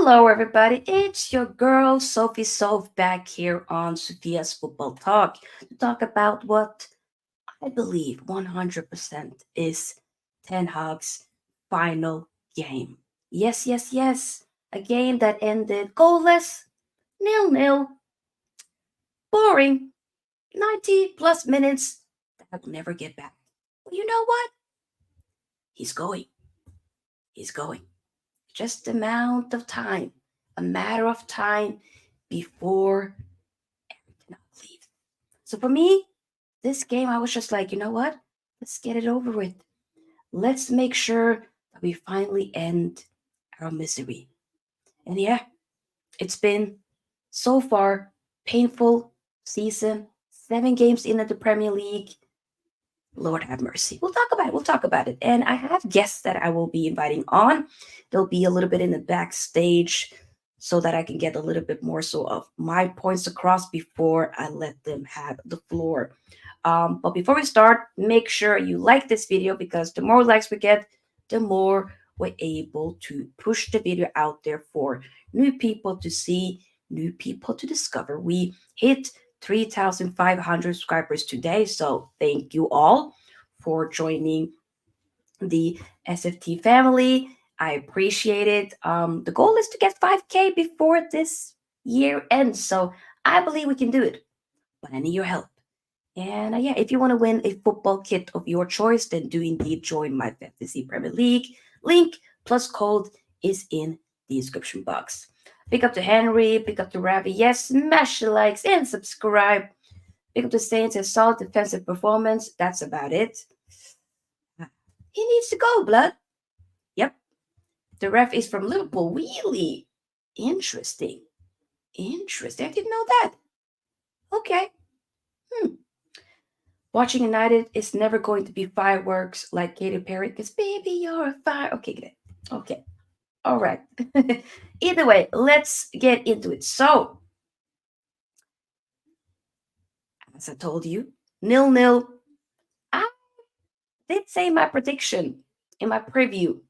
Hello, everybody. It's your girl, Sophie Soph, back here on Sofia's Football Talk to talk about what I believe 100% is Ten Hag's final game. Yes, yes, yes. A game that ended goalless, nil-nil, boring, 90 plus minutes that I will never get back. But you know what? He's going. He's going. Just amount of time, a matter of time before cannot leave. So for me, this game, I was just like, you know what? Let's get it over with. Let's make sure that we finally end our misery. And yeah, it's been so far painful season. 7 games in at the Premier League. Lord have mercy. We'll talk about it. We'll talk about it. And I have guests that I will be inviting on. They'll be a little bit in the backstage so that I can get a little bit more so of my points across before I let them have the floor. But before we start, make sure you like this video because the more likes we get, the more we're able to push the video out there for new people to see, new people to discover. We hit 3,500 subscribers today, so thank you all for joining the SFT family. I appreciate it. The goal is to get 5K before this year ends, so I believe we can do it. But I need your help. And yeah, if you want to win a football kit of your choice, then do indeed join my Fantasy Premier League. Link plus code is in the description box. Pick up to Henry, pick up to Ravi. Yes, smash the likes and subscribe. Pick up the Saints and solid defensive performance. That's about it. He needs to go, blood. Yep. The ref is from Liverpool. Really interesting. Interesting. I didn't know that. Okay. Watching United is never going to be fireworks like Katy Perry because baby, you're a fire. Okay, good. Okay. All right. Either way, let's get into it. So, as I told you, nil-nil. I did say my prediction in my preview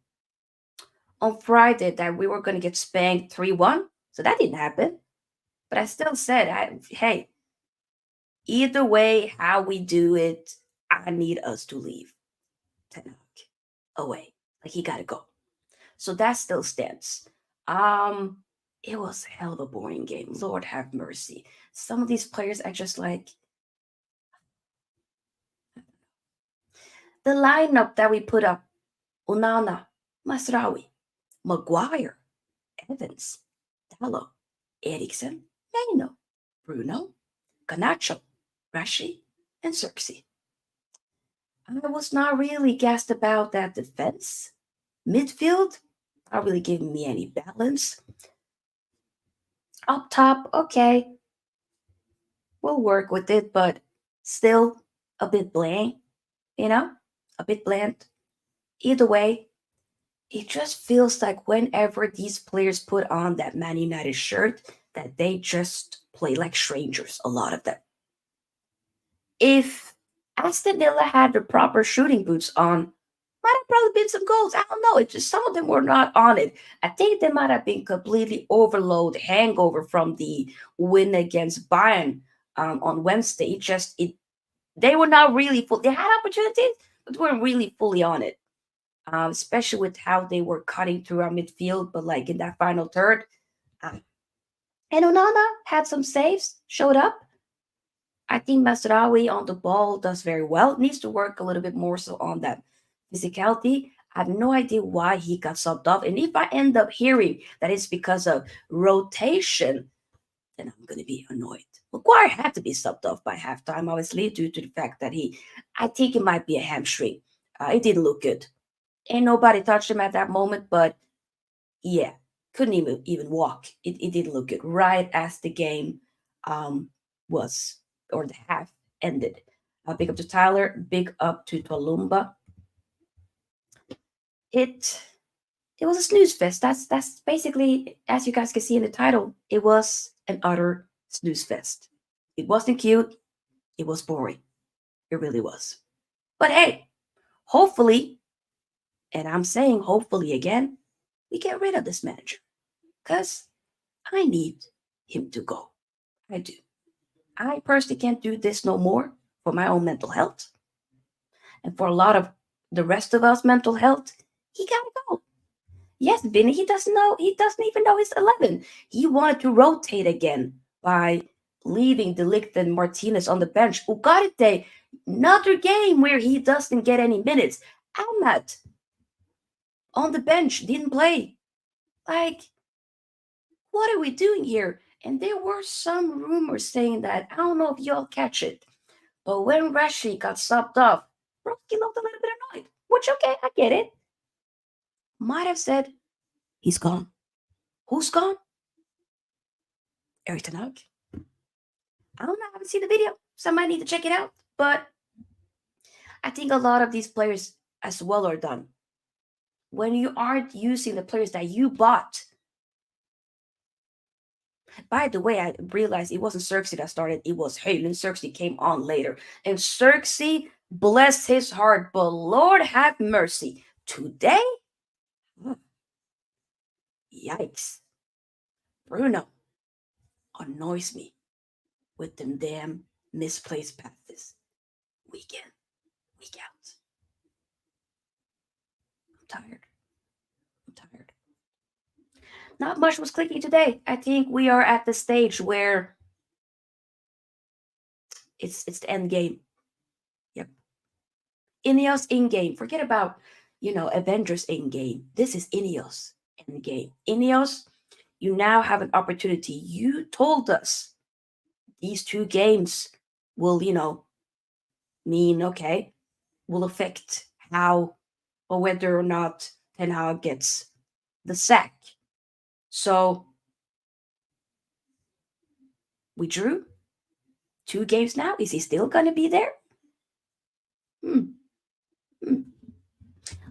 on Friday that we were going to get spanked 3-1. So that didn't happen. But I still said, hey, either way, how we do it, I need us to leave Ten Hag away. Like, he got to go. So that still stands. Um, it was a hell of a boring game. Lord have mercy. Some of these players are just like the lineup that we put up: Onana, Mazraoui, Maguire, Evans, Dallo, Eriksen, Maino, Bruno, Ganacho, Rashi, and Zirkzee. I was not really gassed about that defense. Midfield, not really giving me any balance. Up top, okay, we'll work with it, but still a bit bland, you know, a bit bland. Either way, it just feels like whenever these players put on that Man United shirt, that they just play like strangers, a lot of them. If Aston Villa had the proper shooting boots on, might have probably been some goals. I don't know. It's just some of them were not on it. I think they might have been completely overload, hangover from the win against Bayern on Wednesday. They were not really full. They had opportunities, but weren't really fully on it. Especially with how they were cutting through our midfield, but like in that final third. Um, and Onana had some saves, showed up. I think Mazraoui on the ball does very well. Needs to work a little bit more so on that physicality. I have no idea why he got subbed off. And if I end up hearing that it's because of rotation, then I'm going to be annoyed. Maguire had to be subbed off by halftime, obviously, due to the fact that I think it might be a hamstring. It didn't look good. Ain't nobody touched him at that moment, but yeah, couldn't even walk. It didn't look good. Right as the game was, or the half ended. Big up to Tyler, big up to Tolumba. It it was a snooze fest. That's basically, as you guys can see in the title, it was an utter snooze fest. It wasn't cute. It was boring. It really was. But hey, hopefully, and I'm saying hopefully again, we get rid of this manager. because I need him to go. I do. I personally can't do this no more for my own mental health and for a lot of the rest of us mental health. He gotta go. Yes, Vinny, he doesn't know. He doesn't even know he's 11. He wanted to rotate again by leaving Delict and Martinez on the bench. Ugarte, another game where he doesn't get any minutes. Ahmad on the bench didn't play. Like, what are we doing here? And there were some rumors saying that, I don't know if y'all catch it, but when Rashi got subbed off, Broski looked a little bit annoyed. Which, okay, I get it. Might have said, he's gone. Who's gone? Eric Tanag. I don't know, I haven't seen the video, so I might need to check it out. But I think a lot of these players as well are done. When you aren't using the players that you bought. By the way, I realized it wasn't Zirkzee that started, it was Hojlund. Zirkzee came on later. And Zirkzee, bless his heart, but Lord have mercy. Today? Yikes. Bruno annoys me with them damn misplaced passes. Week in, week out. I'm tired. Not much was clicking today. I think we are at the stage where it's the end game. Yep. Ineos in game. Forget about, Avengers in game. This is Ineos in game. Ineos, you now have an opportunity. You told us these two games will, mean, okay, will affect how or whether or not Ten Hag gets the sack. So we drew 2 games now. Is he still going to be there?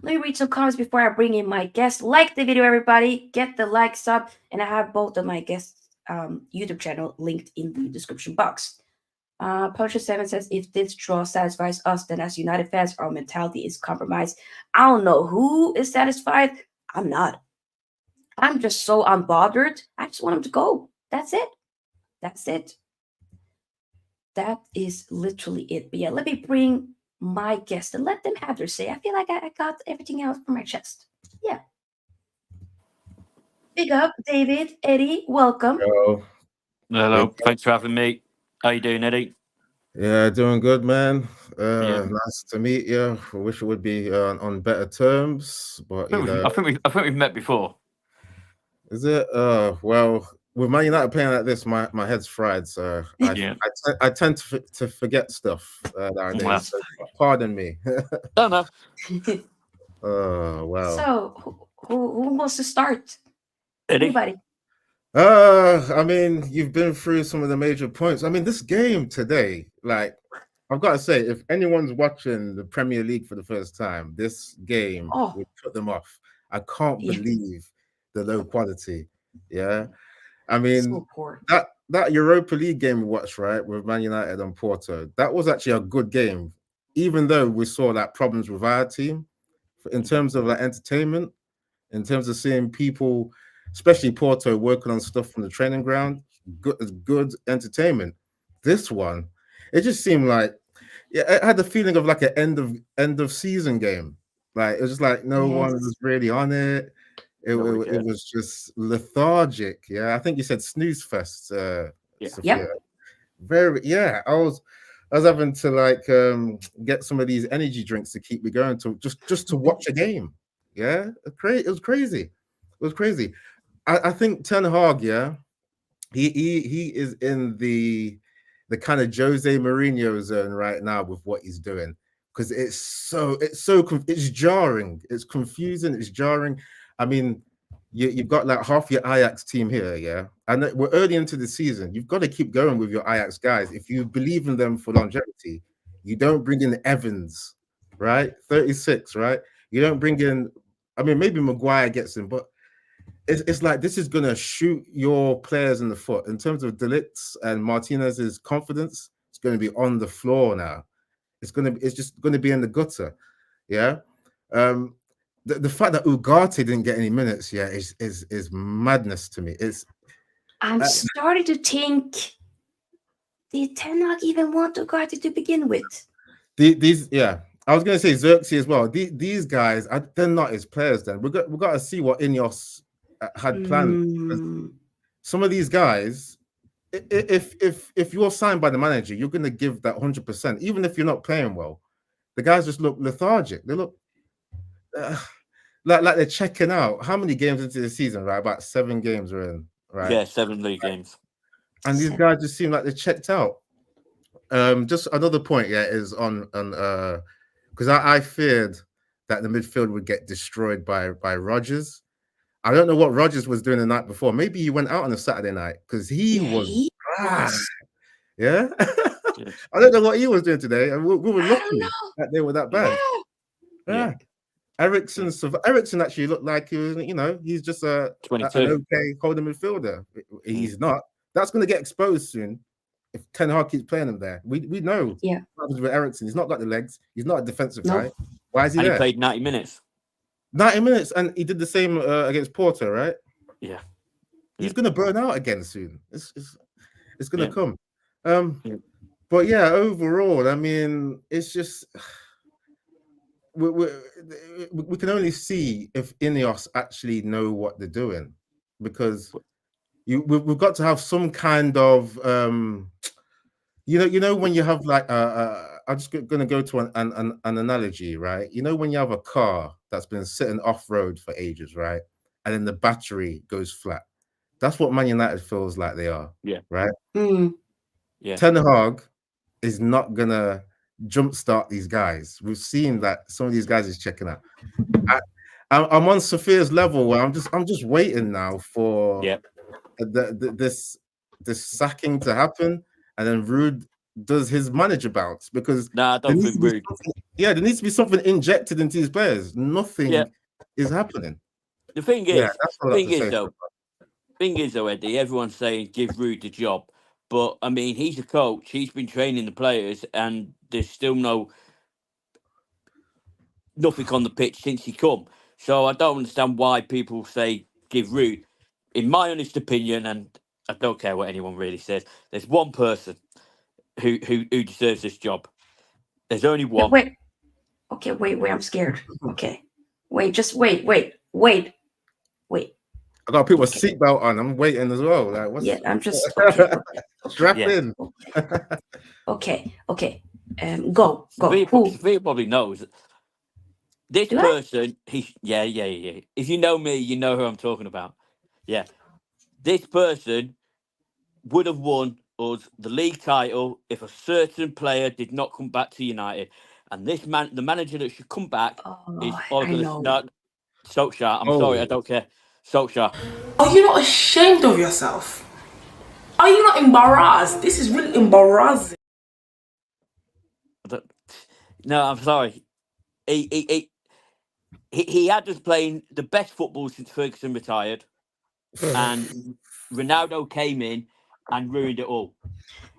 Let me read some comments before I bring in my guest. Like the video, everybody. Get the likes up. And I have both of my guests' YouTube channel linked in the description box. Punisher7 says, if this draw satisfies us, then as United fans, our mentality is compromised. I don't know who is satisfied. I'm not. I'm just so unbothered. I just want him to go. That's it. That is literally it. But yeah, let me bring my guest and let them have their say. I feel like I got everything out from my chest. Yeah. Big up, David, Eddie, welcome. Hello. Thanks for having me. How you doing, Eddie? Yeah, doing good, man. Nice to meet you. I wish it would be on better terms, but I think we've met before. Is it? Well, with Man United playing like this, my head's fried. So I tend to forget stuff nowadays. Well. So pardon me. No, no. Oh wow. So who wants to start? Eddie? Anybody? I mean, you've been through some of the major points. I mean, this game today, like, I've got to say, if anyone's watching the Premier League for the first time, this game would put them off. I can't believe the low quality. Yeah. I mean, so that Europa League game we watched, right, with Man United and Porto, that was actually a good game, even though we saw like problems with our team in terms of like entertainment, in terms of seeing people, especially Porto, working on stuff from the training ground. Good entertainment. This one, it just seemed like I had the feeling of like an end of season game. Like it was just like no one was really on it. It was just lethargic. Yeah, I think you said Snoozefest, Sofia. I was having to like get some of these energy drinks to keep me going to just to watch a game. Yeah, it was crazy. It was crazy. I think Ten Hag, yeah, he is in the kind of Jose Mourinho zone right now with what he's doing, because it's jarring, it's confusing, it's jarring. I mean, you've got like half your Ajax team here, yeah, and we're early into the season. You've got to keep going with your Ajax guys if you believe in them for longevity. You don't bring in Evans, right? 36, right? You don't bring in. I mean, maybe Maguire gets in, but it's like this is gonna shoot your players in the foot in terms of Delict's and Martinez's confidence. It's going to be on the floor now. It's just going to be in the gutter. Yeah. the fact that Ugarte didn't get any minutes, is madness to me. I'm starting to think, did Ten Hag even want Ugarte to begin with? These, I was going to say Zirkzee as well. These guys, they're not his players. Then we got to see what Ineos had planned. Some of these guys, if you're signed by the manager, you're going to give that 100%, even if you're not playing well. The guys just look lethargic. They look like they're checking out. How many games into the season? Right, about 7 games we're in. Right, Yeah, 7 league games. And these guys just seem like they're checked out. Just another point, is on because I feared that the midfield would get destroyed by Rodgers. I don't know what Rodgers was doing the night before. Maybe he went out on a Saturday night because he was. Yeah. I don't know what he was doing today, and we were lucky that they were that bad. Yeah. Ericsson actually looked like he was, he's just an okay holding midfielder. He's not. That's going to get exposed soon if Ten Hag keeps playing him there. We know what happens with Ericsson. He's not got the legs. He's not a defensive guy. Why is he there? He played 90 minutes. 90 minutes, and he did the same against Porto, right? Yeah. He's going to burn out again soon. It's going to come. But overall, I mean, it's just we can only see if Ineos actually know what they're doing, because we've got to have some kind of when you have like I'm just going to go to an analogy, right? When you have a car that's been sitting off road for ages, right, and then the battery goes flat. That's what Man United feels like they are. Yeah. Right. Yeah. Ten Hag is not gonna jumpstart these guys. We've seen that some of these guys is checking out. I'm on Sofia's level where I'm just waiting now for this sacking to happen, and then Ruud does his manager bounce, because I don't think Ruud. There needs to be something injected into these players. Nothing is happening. The thing is, though, Eddie, everyone's saying give Ruud the job. But, I mean, he's a coach. He's been training the players, and there's still nothing on the pitch since he come. So I don't understand why people say give Ruud. In my honest opinion, and I don't care what anyone really says, there's one person who deserves this job. There's only one. Wait. Okay, wait. I'm scared. Okay. Wait. I got to put my seatbelt on. I'm waiting as well. Like, what's... Yeah, I'm just okay. Strap in. Okay. Go. Sofia probably knows. This person, yeah. If you know me, you know who I'm talking about. Yeah. This person would have won us the league title if a certain player did not come back to United. And this man, the manager that should come back is Solskjaer. I'm sorry, I don't care. Solskjaer. Are you not ashamed of yourself? Are you not embarrassed? This is really embarrassing. No, I'm sorry. He had us playing the best football since Ferguson retired, and Ronaldo came in and ruined it all.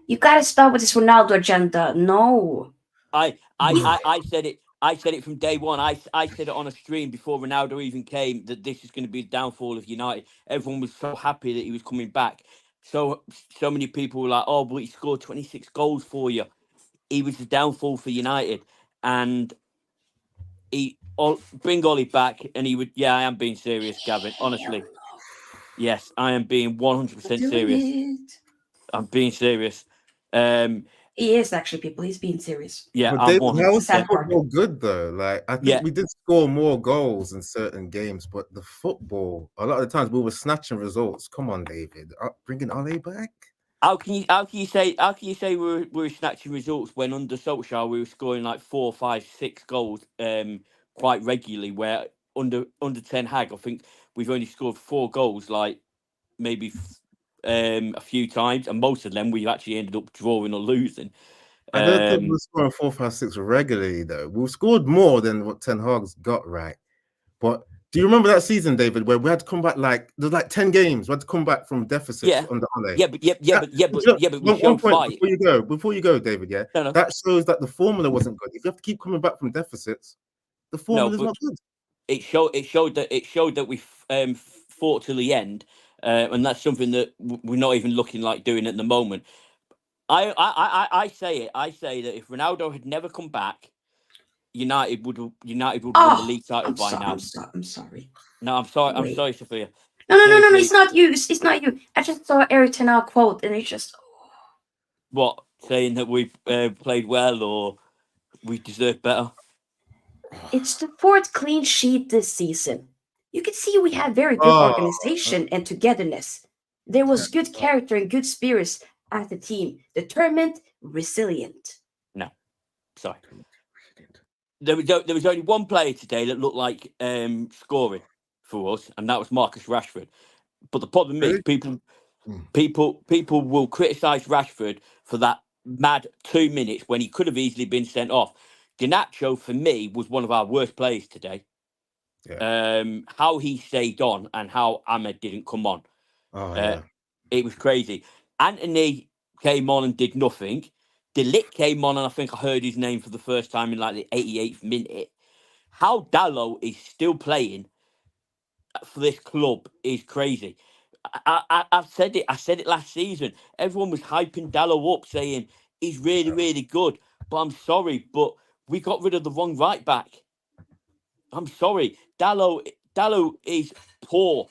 You gotta start with this Ronaldo agenda. No. I said it. I said it from day one. I said it on a stream before Ronaldo even came, that this is going to be the downfall of United. Everyone was so happy that he was coming back. So many people were like, "Oh, but he scored 26 goals for you." He was the downfall for United, and bring Ollie back, and he would. Yeah, I am being serious, Gavin. Honestly, yes, I am being 100% serious. I'm being serious. He is actually, people. He's being serious. Yeah, but how was the football good though? Like, I think we did score more goals in certain games, but the football, a lot of the times we were snatching results. Come on, David, bringing Ole back. How can you say we were snatching results when under Solskjaer we were scoring like 4, 5, 6 goals quite regularly? Where under Ten Hag, I think we've only scored 4 goals, like maybe a few times, and most of them we actually ended up drawing or losing. I don't think we were scoring 4, 5, 6 regularly though. We've scored more than what Ten Hag's got, right? But do you remember that season, David, where we had to come back there's like 10 games? We had to come back from deficits under Ole. But we showed fight. Before you go, David, that shows that the formula wasn't good. If you have to keep coming back from deficits, the formula's not good. it showed that we fought to the end, and that's something that we're not even looking like doing at the moment. I say that if Ronaldo had never come back, United would won the Oh, league title by now. I'm sorry. No, I'm sorry. I'm Wait. sorry, Sophia. No. It's Seriously, not you. It's not you. I just saw Eric Ten Hag quote, and it's just what, saying that we played well or we deserve better? it's the fourth clean sheet this season. You can see we had very good Oh, organization and togetherness. There was good character and good spirits at the team, determined, resilient. No, sorry. There was only one player today that looked like scoring for us, and that was Marcus Rashford. But the problem is, really? people will criticise Rashford for that mad 2 minutes when he could have easily been sent off. Garnacho, for me, was one of our worst players today. Yeah. How he stayed on and how Ahmed didn't come on. Oh, yeah. It was crazy. Anthony came on and did nothing. De Ligt came on, and I think I heard his name for the first time in like the 88th minute. How Dallo is still playing for this club is crazy. I've said it. I said it last season. Everyone was hyping Dallo up, saying he's really, really good. But I'm sorry, but we got rid of the wrong right back. I'm sorry. Dallo is poor.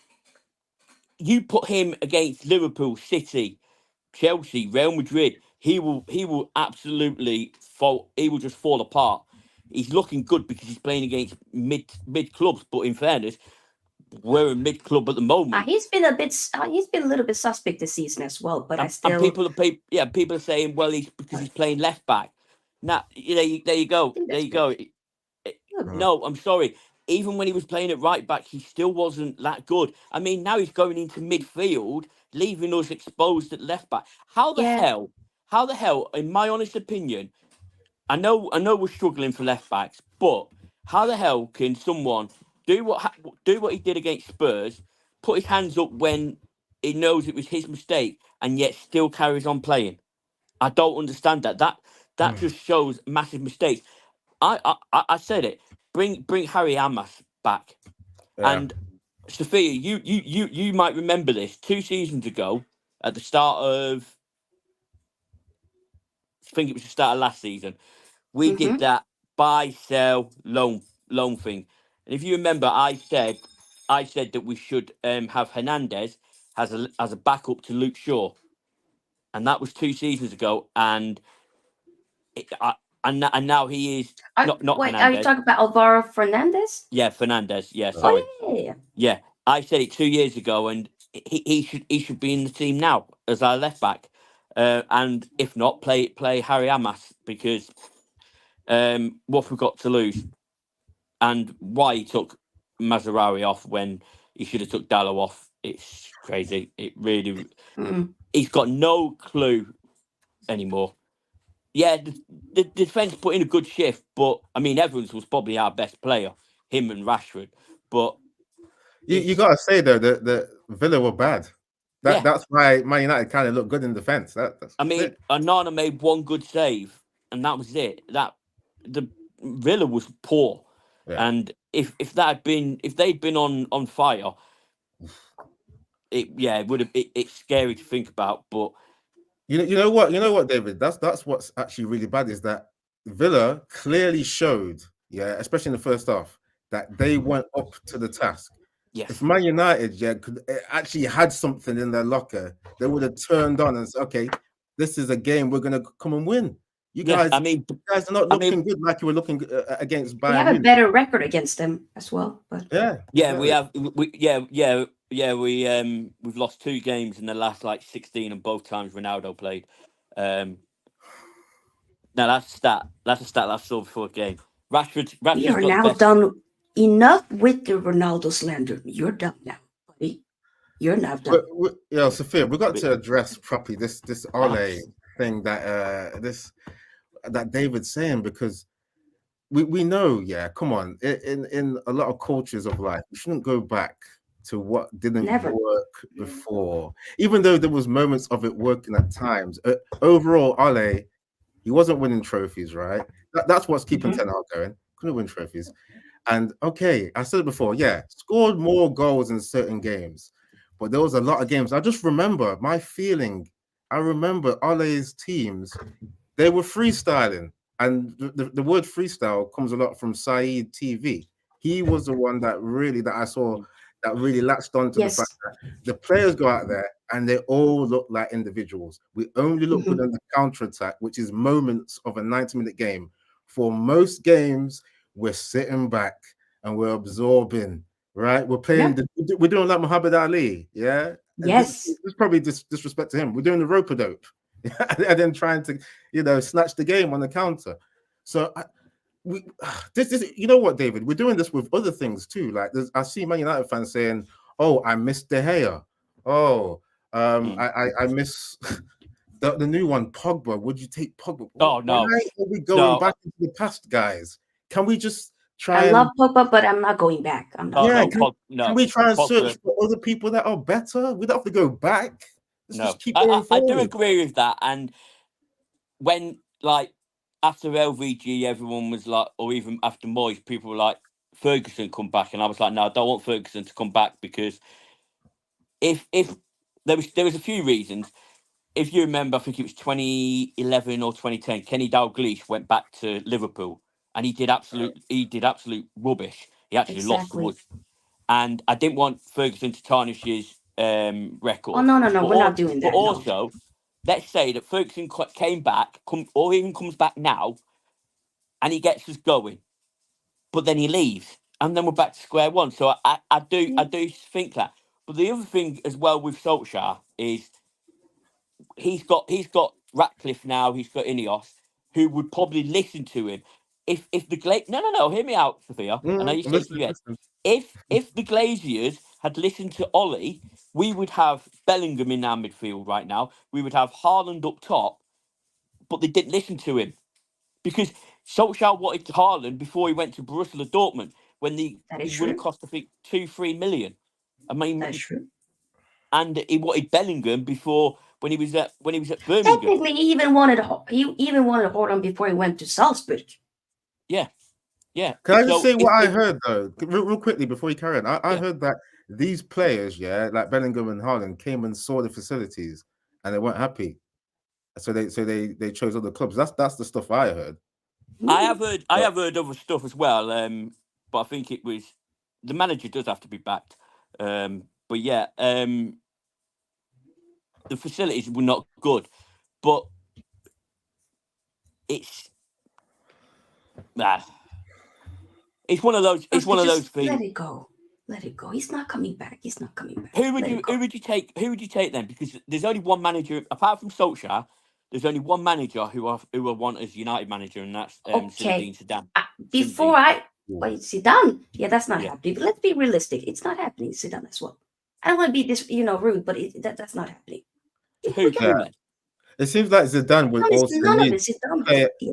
You put him against Liverpool, City, Chelsea, Real Madrid, he will absolutely fall. He will just fall apart. He's looking good because he's playing against mid clubs. But in fairness, we're a mid club at the moment. He's been a little bit suspect this season as well. But And people are saying, well, he's because he's playing left back. Now, there you go. There you go. No, I'm sorry. Even when he was playing at right back, he still wasn't that good. I mean, now he's going into midfield, leaving us exposed at left back. How the hell, in my honest opinion, I know we're struggling for left backs, but how the hell can someone do what he did against Spurs, put his hands up when he knows it was his mistake, and yet still carries on playing? I don't understand that. That just shows massive mistakes. I said it. Bring Harry Amas back. Yeah. And Sophia, you might remember this 2 seasons ago at the start of, I think it was the start of last season. We did that buy, sell, loan thing. And if you remember, I said that we should have Hernandez as a backup to Luke Shaw, and that was 2 seasons ago. And and now he is not wait, Hernandez. are you talking about Alvaro Fernandez? Yeah, Fernandez. Yeah, sorry. Yeah, I said it 2 years ago, and he should be in the team now as our left back. And if not, play Harry Amas, because what we've got to lose, and why he took Mazraoui off when he should have took Dallo off. It's crazy. It really. He's got no clue anymore. Yeah, the defence put in a good shift, but I mean, Evans was probably our best player, him and Rashford. But you gotta say though that Villa were bad. Yeah. That's why Man United kind of looked good in defence. I mean, it. Onana made one good save, and that was it. The Villa was poor, and if they'd been on fire, it would have. It's scary to think about, but you know what, David. That's what's actually really bad is that Villa clearly showed, especially in the first half, that they went up to the task. yes, If Man United could actually had something in their locker, they would have turned on and said, "Okay, this is a game we're going to come and win." You guys, you guys are not looking good like you were looking against Bayern. We have a better record against them as well, but exactly. We've lost 2 games in the last 16, and both times Ronaldo played. Now that's a stat I saw before the game. Rashford. We are now done. Enough with the Ronaldo slander. You're done now, buddy. You're now done. Sophia, we've got to address properly this Ole thing that David's saying, because we know, come on, in a lot of cultures of life, we shouldn't go back to what didn't work before, even though there was moments of it working at times. Overall, Ole, he wasn't winning trophies, right? That's what's keeping Ten Hag going. Couldn't win trophies. And okay, I said it before, yeah, scored more goals in certain games, but there was a lot of games. I just remember my feeling. I remember Ole's teams, they were freestyling. And the word freestyle comes a lot from Saeed TV. He was the one that I saw that really latched on to the fact Yes. that the players go out there and they all look like individuals. We only look good Mhm. on the counter attack, which is moments of a 90-minute game. For most games, we're sitting back and we're absorbing, right? Yeah. We're doing like Muhammad Ali, yeah. And this Yes. is probably disrespect to him. We're doing the rope a dope, and then trying to, snatch the game on the counter. So we this you know what, David, we're doing this with other things too. Like I see Man United fans saying, "Oh, I miss De Gea. Oh, Mm. I miss the new one, Pogba. Would you take Pogba? Oh Why no, are we going no, back into the past, guys? Can we just I try love and Pogba, but I'm not going back. I'm not no, yeah? going no, back. Can we try and search Pogba. for other people that are better? We don't have to go back. Let's No, just keep going I do forward. agree with that. And when like after LVG, everyone was like, or even after Moyes, people were like, Ferguson come back, and I was like, no, I don't want Ferguson to come back because if there was a few reasons. If you remember, I think it was 2011 or 2010. Kenny Dalglish went back to Liverpool, and he did absolute rubbish. He actually lost the Exactly. wood, and I didn't want Ferguson to tarnish his Oh record. no, no, no. But We're not doing but that. No. also, let's say that Ferguson came back, or even comes back now, and he gets us going, but then he leaves, and then we're back to square one. So I do think that. But the other thing as well with Solskjaer is he's got Ratcliffe now, he's got Ineos, who would probably listen to him. If the no, hear me out, Sophia. I know you're shaking your head. Listen. If the Glaziers had listened to Ollie, we would have Bellingham in our midfield right now. We would have Haaland up top, but they didn't listen to him because Solskjaer wanted Haaland before he went to Borussia Dortmund when That is he would have true. cost I think 2-3 million. I That is mean, true. and he wanted Bellingham before when he was at Birmingham. Technically, he even wanted Hojlund before he went to Salzburg. Yeah, yeah. Can I just So say what I heard though, real quickly before you carry on? I yeah, heard that these players, yeah, like Bellingham and Haaland, came and saw the facilities and they weren't happy, so they chose other clubs. That's the stuff I heard. I But have heard other stuff as well. But I think it was the manager does have to be backed. But yeah, the facilities were not good, but it's ah, it's one of those. It's Honestly, one of those just let things. it go. Let it go. He's not coming back. He's not coming back. Who would Let you it who go. would you take? Who would you take then? Because there's only one manager apart from Solskjaer. There's only one manager who I want as United manager, and that's Okay. Zinedine Zidane. Before Zinedine, I wait, Zidane. Yeah, that's not yeah. happening. But let's be realistic. It's not happening. Zidane as well. I don't want to be rude, but that's not happening. So We who yeah, can. then? it seems like Zidane would also None of need it. Zidane has. player. Yeah.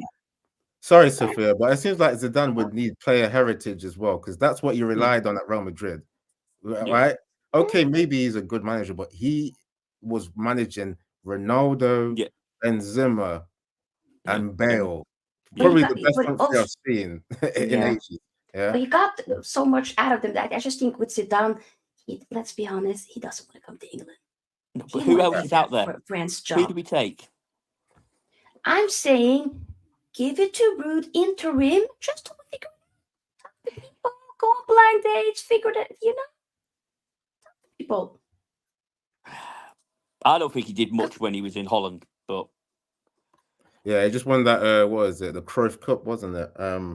Sorry, Right. Sophia, but it seems like Zidane would need player heritage as well because that's what he Mm, relied on at Real Madrid, yeah, right? Okay, maybe he's a good manager, but he was managing Ronaldo, yeah, Benzema, yeah, and Bale. But he Probably got. the best But front three also, I've seen in yeah. ages. Yeah. But he got so much out of them that I just think with Zidane, let's be honest, he doesn't want to come to England. no, but He who wanted else is that out there? France Who do job. we take? I'm saying give it to Rude interim just to figure out the people, go on blind dates, figure that, people. I don't think he did much when he was in Holland, but Yeah, he just won that what is it, the Cruyff Cup, wasn't it? But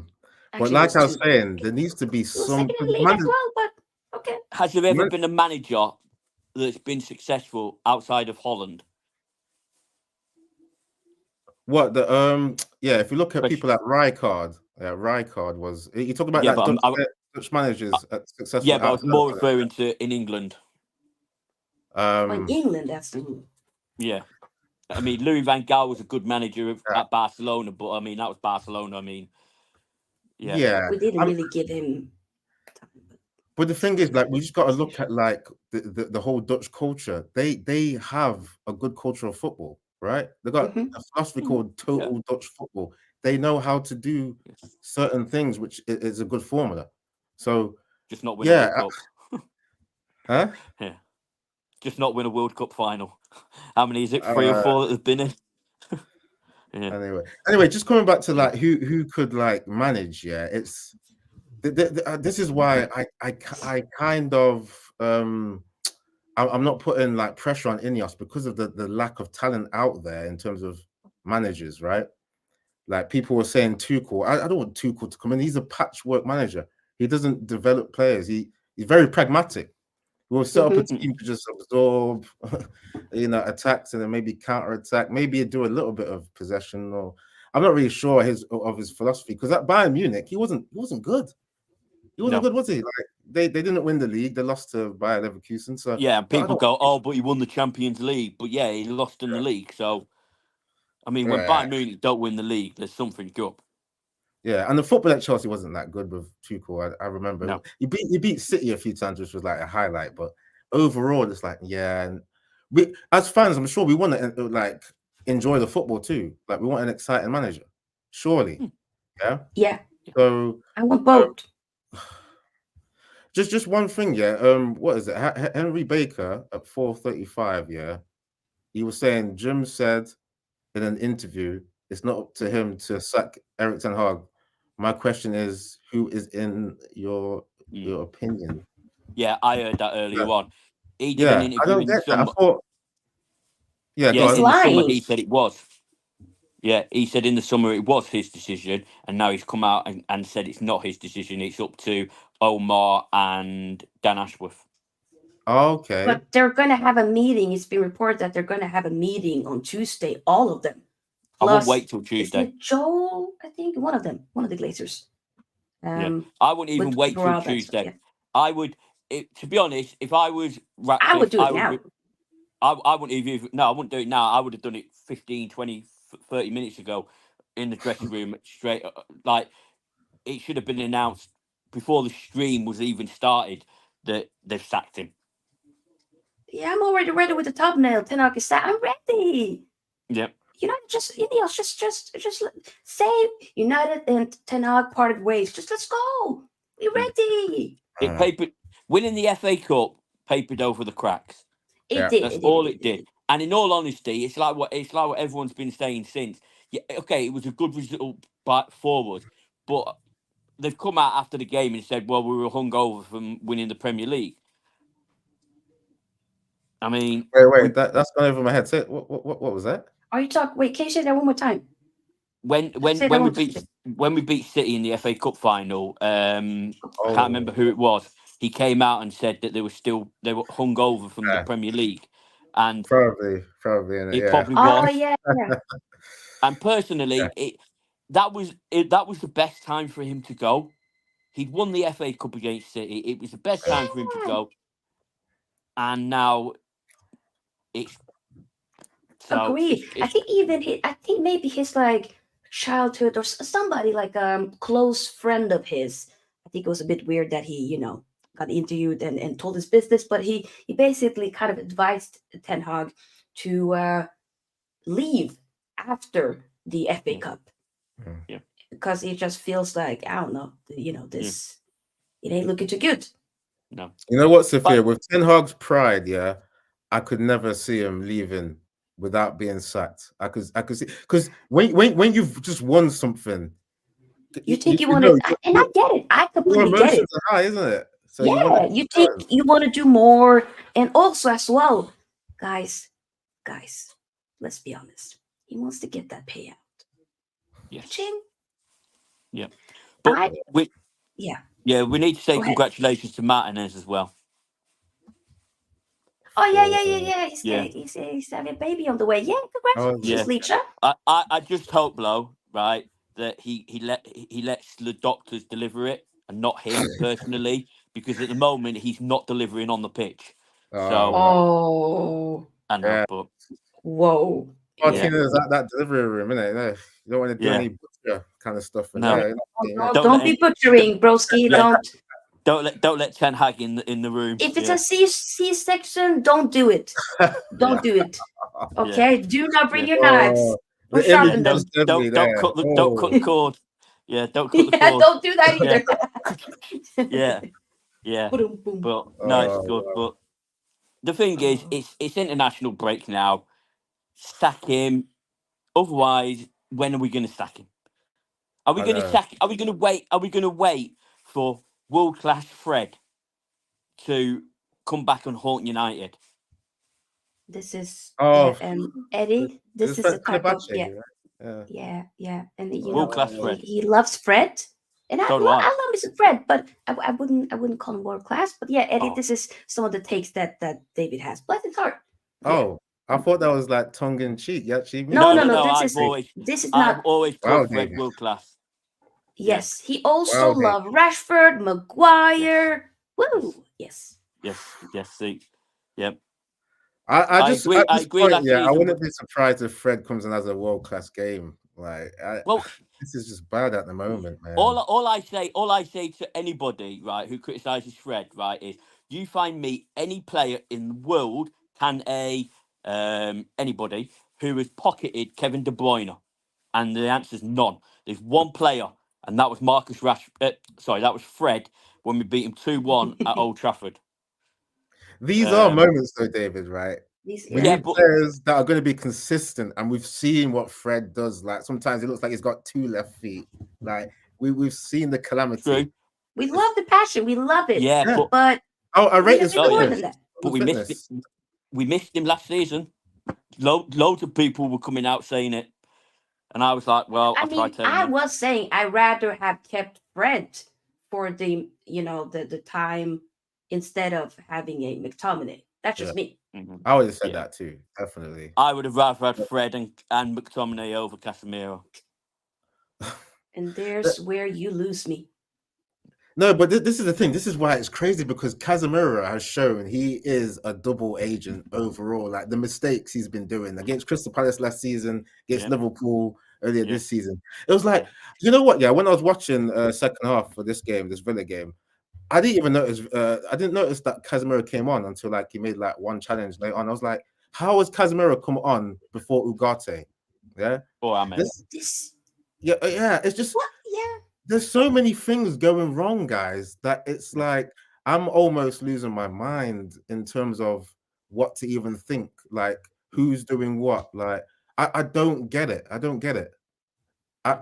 Actually, it like was I was two. saying, there needs to be It was some second in the league as well, but okay. has there ever man, been a manager that's been successful outside of Holland? what the yeah, if you look at people Especially, like Rijkaard, Rijkaard was you talk about yeah, like but Dutch managers yeah, successful but I was outside of more referring to in England. Well, in Holland. England, that's Yeah, I mean Louis van Gaal was a good manager Yeah, at Barcelona, but I mean that was Barcelona. I mean, yeah, yeah. we didn't I'm, really give him time. but the thing is, like, we just got to look Decision. at like the whole Dutch culture. They have a good culture of football, right? They got Mm-hmm. a philosophy Mm-hmm. called yeah, total Dutch football. They know how to do yes. certain things, which is a good formula. So Just not win a World Cup. huh? Yeah. Just not win a World Cup final. How many is it? 3 or 4 that have been in? Yeah. Anyway, just coming back to like who could like manage. Yeah, it's this is why I kind of I'm not putting like pressure on Ineos because of the lack of talent out there in terms of managers, right? Like people were saying Tuchel. I don't want Tuchel to come in. He's a patchwork manager. He doesn't develop players. He's very pragmatic. We'll set up a team to just absorb, attacks and then maybe counter attack. Maybe do a little bit of possession. Or I'm not really sure of his philosophy because at Bayern Munich he wasn't good. He wasn't good, was he? Like they didn't win the league. They lost to Bayer Leverkusen. So yeah, and people go, "Oh, but he won the Champions League." But yeah, he lost in the league. So I mean, when Bayern Munich don't win the league, there's something up. Yeah, and the football at Chelsea wasn't that good with Tuchel. I remember he beat City a few times, which was like a highlight. But overall, it's like and we as fans, I'm sure we want to like enjoy the football too. Like we want an exciting manager, surely. Yeah. Yeah. So I want both. Just one thing, yeah. What is it? Henry Baker at 4:35. Yeah, he was saying Jim said in an interview, it's not up to him to sack Erik ten Hag. My question is, who is in your opinion? Yeah, I heard that earlier on. He did an interview I don't in get the summer. that. I thought, in the summer he said it was. Yeah, he said in the summer it was his decision, and now he's come out and said it's not his decision. It's up to Omar and Dan Ashworth. Okay. But they're going to have a meeting. It's been reported that they're going to have a meeting on Tuesday, all of them. Plus, I won't wait till Tuesday. Isn't it Joel? I think one of them, one of the Glazers. I wouldn't even wait till Tuesday. Stuff, I would, to be honest, if I was Ratcliffe, I would do it now. I wouldn't even, no, I wouldn't do it now. I would have done it 15, 20, 30 minutes ago in the dressing room straight. Like, it should have been announced before the stream was even started that they've sacked him. Yeah, I'm already ready with the thumbnail. Ten Hag is sacked. I'm ready. Yep. United Ineos, just say United and Ten Hag parted ways. Just let's go. We're ready. Winning the FA Cup papered over the cracks. It did. That's all it did. And in all honesty, it's like what everyone's been saying since. Yeah, okay, it was a good result forward, but they've come out after the game and said, "Well, we were hungover from winning the Premier League." I mean, wait, that's gone over my head. Say, what was that? Are you talking? Wait, can you say that one more time? When we beat City in the FA Cup final, I can't remember who it was. He came out and said that they were hungover from the Premier League, and probably it probably was. Oh yeah. And personally, that was the best time for him to go. He'd won the FA Cup against City. It was the best time for him to go, and now it's. So Agreed. I think maybe his like childhood or somebody like close friend of his. I think it was a bit weird that he got interviewed and told his business, but he basically kind of advised Ten Hag to leave after the FA Cup. Yeah. Because he just feels like, I don't know, this it ain't looking too good. No. You know what, Sophia? With Ten Hag's pride, I could never see him leaving without being sacked. I could see, because when you've just won something, you think you want to, and I get it. I completely get it. Emotions are high, isn't it? So you think you want to do more, and also as well, guys, let's be honest. He wants to get that payout. Yes. Yeah. But we need to say congratulations to Martinez as well. Oh yeah. He's having a baby on the way. Yeah, congratulations, Leacher. I just hope, right, that he lets the doctors deliver it and not him personally, because at the moment he's not delivering on the pitch. I know, but whoa. Martinez at that delivery room, innit? You don't want to do any butcher kind of stuff. Don't be butchering, broski. Don't let Ten Hag in the room. If it's a C-section, don't do it. Don't do it. Okay, do not bring your knives. Don't cut the cord. Yeah, don't cut the cord. Don't do that either. Yeah, yeah. Boom, boom. But no, it's Oh, good. But the thing is, it's international break now. Sack him. Otherwise, when are we going to sack him? Are we I going to know. sack? Are we going to wait? Are we going to wait for world class Fred to come back and haunt United? This is Oh, Eddie. it's This is the type of Fenerbahce, right? yeah. And World class he Fred. he loves Fred, and So do I. I love Mr. Fred, but I wouldn't call him world class. But yeah, Eddie, Oh, this is some of the takes that David has. Bless his heart. Yeah. Oh, I thought that was like tongue in cheek. You actually mean No, no, that? no, no, no. no. I've always, This is I've not. always Wow, called Fred David. world class. Yeah. Yes, he also Wow, David. loved Rashford, Yes. Maguire. Yes. Woo. Yes. Yes. Yes. See. Yep. I I just agree. at I this agree. point, Last yeah, I season. wouldn't be surprised if Fred comes in as a world class game. Like, Well, this is just bad at the moment, man. all I say to anybody, right, who criticises Fred, right, is you find me any player in the world can anybody who has pocketed Kevin De Bruyne, and the answer's none. There's one player, and that was Marcus Rash. Sorry, that was Fred when we beat him 2-1 at Old Trafford. These are Um, moments, though, David. Right? We Yeah. yeah, need but players that are going to be consistent, and we've seen what Fred does. Like sometimes it looks like he's got two left feet. Like we've seen the calamity. true. We It's, love the passion. We love it. Yeah, yeah. but But Oh, I we rate just his need oh more yeah, than fitness. that. but The fitness. we missed him last season. Loads of people were coming out saying it. And I was like, well, I I tried mean, telling I you. was saying I rather have kept Fred for the the time instead of having a McTominay. That's Yeah, just me. Hmm. I would have said Yeah. that too. Definitely. I would have rather had Fred and McTominay over Casemiro. And there's where you lose me. No, but this is the thing. This is why it's crazy because Casemiro has shown he is a double agent overall. Like the mistakes he's been doing against Crystal Palace last season, against Yeah. Liverpool earlier Yeah. this season. It was like, Yeah. you know what? Yeah, when I was watching second half for this game, this Villa game, I didn't even notice. I didn't notice that Casemiro came on until like he made like one challenge later on. I was like, how has Casemiro come on before Ugarte? Yeah, Or Ahmed. This yeah. It's just what? Yeah. there's so many things going wrong, guys, that it's like I'm almost losing my mind in terms of what to even think. Like who's doing what? Like I don't get it. I don't get it. I,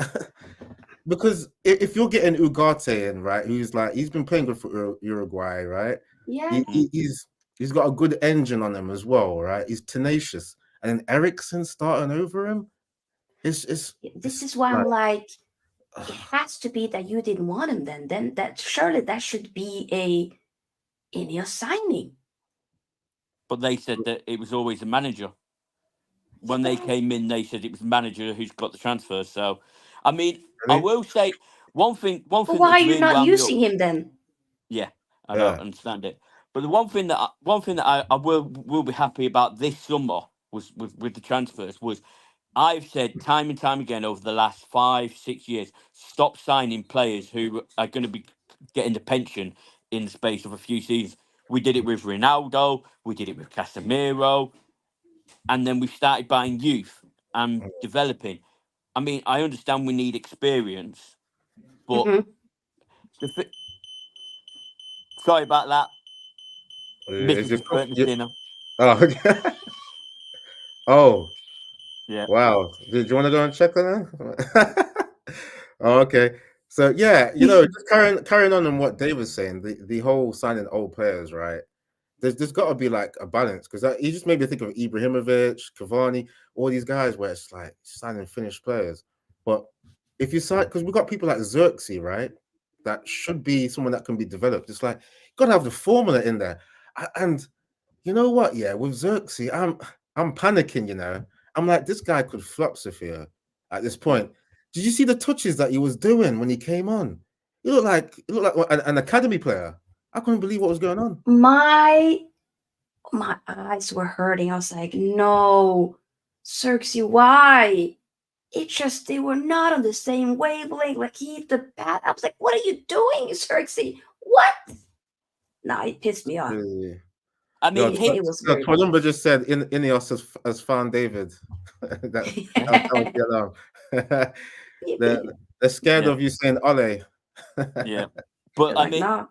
because if you're getting Ugarte in, right, who's like he's been playing good for Uruguay, right? Yeah. He's got a good engine on him as well, right? He's tenacious, and then Ericsson starting over him. This It's is why like I'm like, it has to be that you didn't want him then. Then that surely that should be a signing. But they said that it was always a manager. When they came in, they said it was the manager who's got the transfer. So, I mean, I really, will say one thing. One But thing why are that's you really not wound me up. using him then? Yeah, I don't yeah. understand it. But the one thing that I will be happy about this summer was with the transfers was I've said time and time again over the last 5-6 years, stop signing players who are going to be getting the pension in the space of a few seasons. We did it with Ronaldo, we did it with Casemiro, and then we started buying youth and developing. I mean, I understand we need experience, but Hmm. the sorry about that. Is Missus your just burnt the dinner. oh oh Yeah. wow? Did you want to go and check on that? Oh, okay. So yeah, just carrying on what Dave was saying, the whole signing old players, right? There's got to be like a balance because he just made me think of Ibrahimovic, Cavani, all these guys where it's like signing finished players. But if you sign, because we've got people like Zirkzee, right? That should be someone that can be developed. It's like you got to have the formula in there. And you know what? Yeah, with Zirkzee, I'm panicking. I'm like, this guy could flop, Sofia. At this point, did you see the touches that he was doing when he came on? He looked like an academy player. I couldn't believe what was going on. My eyes were hurting. I was like, no, Zirkzee, why? It's just they were not on the same wavelength. Like he the bat. I was like, what are you doing, Zirkzee? What? Nah, it pissed me off. Really. I No, mean, It was very bad. Tolumba just said Ineos has found David. That was the alarm. they're, they're scared yeah, of you saying Ole. yeah. But They're I like, mean, nah,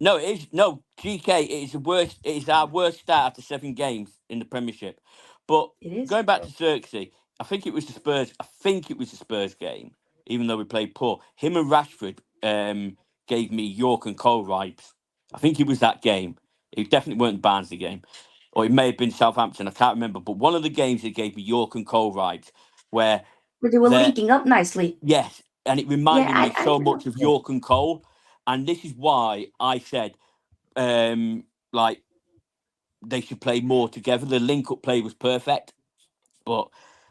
no, it is no GK. It is the worst. It is our worst start after 7 games in the Premiership. But it is. going back to Zirkzee, I think it was the Spurs. I think it was the Spurs game. Even though we played poor, him and Rashford gave me York and Cole vibes. I think it was that game. It definitely weren't the Barnsley game, or it may have been Southampton. I can't remember. But one of the games that gave me York and Cole vibes, where But they were they're linking up nicely. yes, and it Yeah, reminded me I so know. much of York and Cole, and this is why I said like they should play more together. The link up play was perfect, but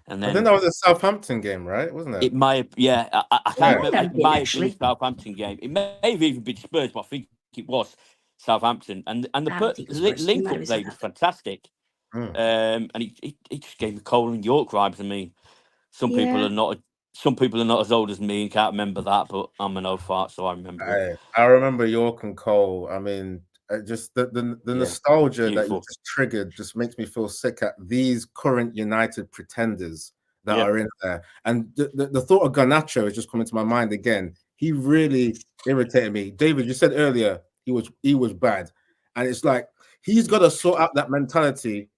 and I think then that was a Southampton game, right? Wasn't it? it might have, yeah, I It can't Yeah. might remember. have It been might have been the actually. Southampton game. It may have even been Spurs, but I think it was Southampton. And the I don't think it was Spurs. It link might up have been play was Southampton. fantastic. Mm. And it just gave me Cole and York vibes. I mean, some people Yeah, are not. Some people are not as old as me and can't remember that, but I'm an old fart, so I remember it. I remember York and Cole. I mean, just the Yeah, nostalgia that you beautiful. just triggered just makes me feel sick at these current United pretenders that Yeah, are in there. And the thought of Garnacho is just coming to my mind again. He really irritated me. David, you said earlier he was bad, and it's like he's got to sort out that mentality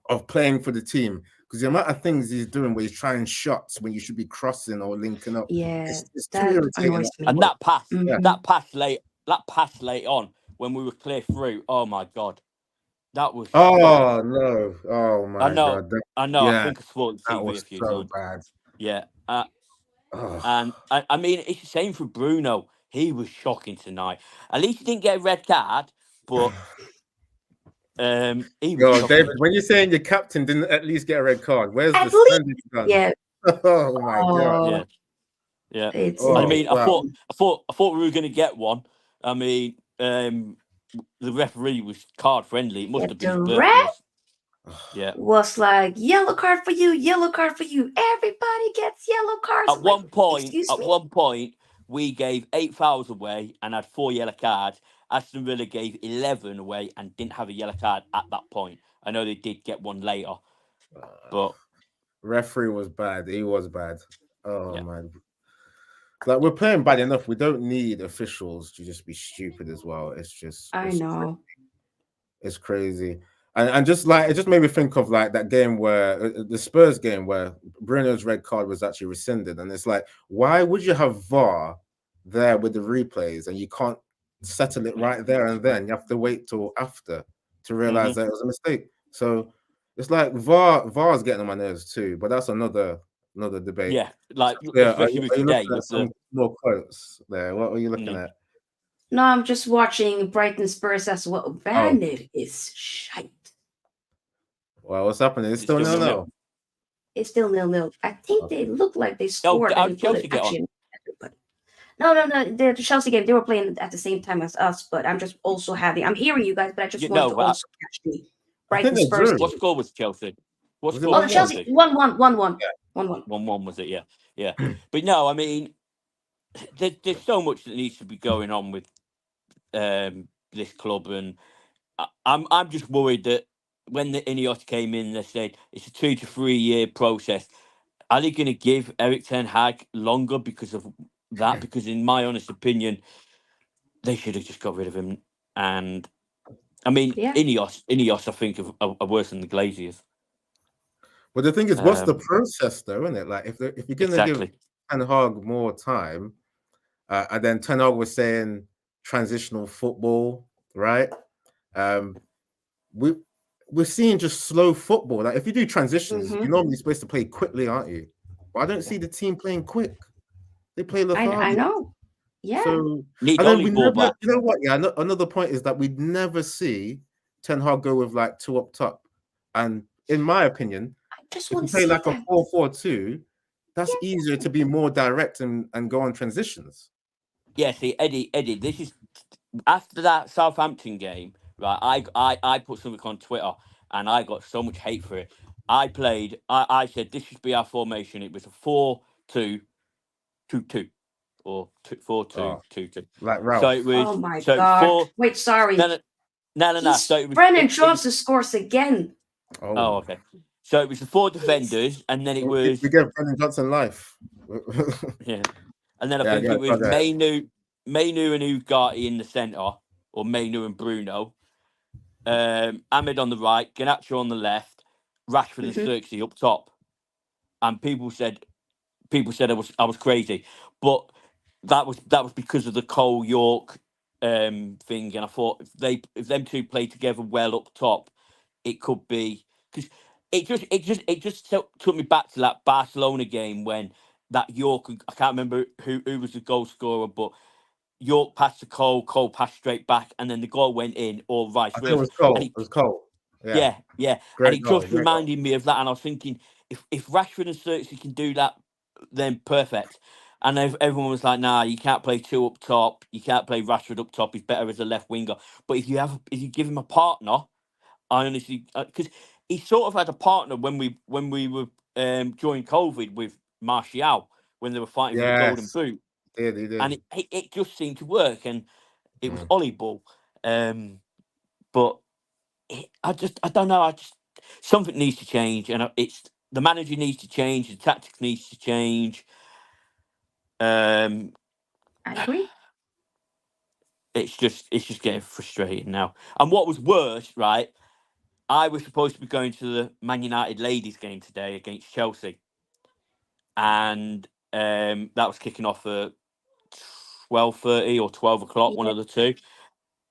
of playing for the team, because the amount of things he's doing where he's trying shots when you should be crossing or linking up, yeah, it's too that irritating at annoys the and me. point. Yeah. Hmm that pass late on when we were clear through. Oh my god, that was shocking. Oh no! Oh I my know, God! I Yeah, think I saw the that TV a was few so times. bad. Yeah, Oh, and I mean it's the same for Bruno. He was shocking tonight. At least he didn't get a red card, but he was yo, David, shocking. when you're saying your captain didn't at least get a red card, where's At the least, spending done? yeah. Oh my God! Oh, Yeah, yeah. I Oh mean, wow! I thought we were going to get one. I mean, the referee was card friendly. It yeah. must have been The his red birthday. Yeah. was like yellow card for you, yellow card for you. Everybody gets yellow cards. I'm like, excuse At me. one point, we gave 8 fouls away and had 4 yellow cards. Aston Villa gave 11 away and didn't have a yellow card at that point. I know they did get one later, but Referee was bad. He was bad. Oh yeah, man! Like we're playing bad enough. We don't need officials to just be stupid as well. I know. It's crazy. And just like it just made me think of like that game where the Spurs game where Bruno's red card was actually rescinded, and it's like, why would you have VAR there with the replays and you can't settle it right there and then? You have to wait till after to realize that it was a mistake. So it's like VAR's getting on my nerves too, but that's another debate. yeah, like Yeah, especially with are you today looking at with the some more quotes there? What are you looking at? No, I'm just watching Brighton Spurs as well. Oh, Vanner is shite. well, what's happening? It's it's still still no 0-0. no. It's still 0-0. I think Okay. they look like they Oh, scored. I how didn't did put Chelsea it get on? actually. But no. The Chelsea game, they were playing at the same time as us, but I'm just also having. I'm hearing you guys, but I just You want know, to also catch the I think Brighton they Spurs drew. game. what score was Chelsea? What Was it score Oh, was the 1-1? Chelsea Chelsea? 1-1, 1-1, Yeah. 1-1. 1-1 was it? Yeah, yeah. But no, I mean, there's so much that needs to be going on with this club, and I'm just worried that when the Ineos came in, they said it's a 2 to 3 year process. Are they going to give Eric Ten Hag longer because of that? Because in my honest opinion, they should have just got rid of him. And I mean, Yeah. Ineos, I think are worse than the Glaziers. But the thing is, what's the process though, isn't it? Like if you're gonna give Exactly. Ten Hag more time, and then Ten Hag was saying transitional football, right? We're seeing just slow football. Like if you do transitions, you're normally supposed to play quickly, aren't you? But I don't see the team playing quick. They play I lethargic. know. Yeah. So Need and then Ollie we ball never, back. you know what? Yeah, another point is that we'd never see Ten Hag go with like 2 up top. And in my opinion, I just if want you to play see like a that. 4-4-2, that's Yeah. easier to be more direct and go on transitions. Yeah, see, Eddie, this is after that Southampton game, right? I put something on Twitter and I got so much hate for it. I said this should be our formation. It was a 4-2-2-2 or 4-2-2-2. Like So it Ralph. was Oh my so it was God. 4 Wait, sorry. no. So it was Brennan Johnson scores again. oh okay. So it was the 4 defenders and then it was we gave Brendan Johnson life. yeah. And then I Yeah, think it was go ahead. Mainu and Ugarte in the centre, or Mainu and Bruno. Ahmed on the right, Garnacho on the left, Rashford and Zirkzee up top. And people said I was crazy, but that was because of the Cole York thing. And I thought if them two play together well up top, it could be, because it just took me back to that Barcelona game when that York, I can't remember who was the goal scorer, but York passed to Cole passed straight back, and then the goal went in, or vice I think it versa. was Cole. And It was Cole. yeah, and Great it goal. just Great goal. reminded me of that. And I was thinking, if Rashford and Zirkzee can do that, then perfect. And everyone was like, "Nah, you can't play two up top. You can't play Rashford up top. He's better as a left winger." But if you give him a partner, I honestly, because he sort of had a partner when we were during COVID with Martial, when they were fighting for the Golden Yes, Boot, he did. and it just seemed to work, and it was Ollie ball. But I don't know. Something needs to change, and it's the manager needs to change. The tactics needs to change. I agree. It's just getting frustrating now. And what was worse, right? I was supposed to be going to the Man United ladies game today against Chelsea, and that was kicking off at 12:30 or 12 o'clock, one Yeah. of the two.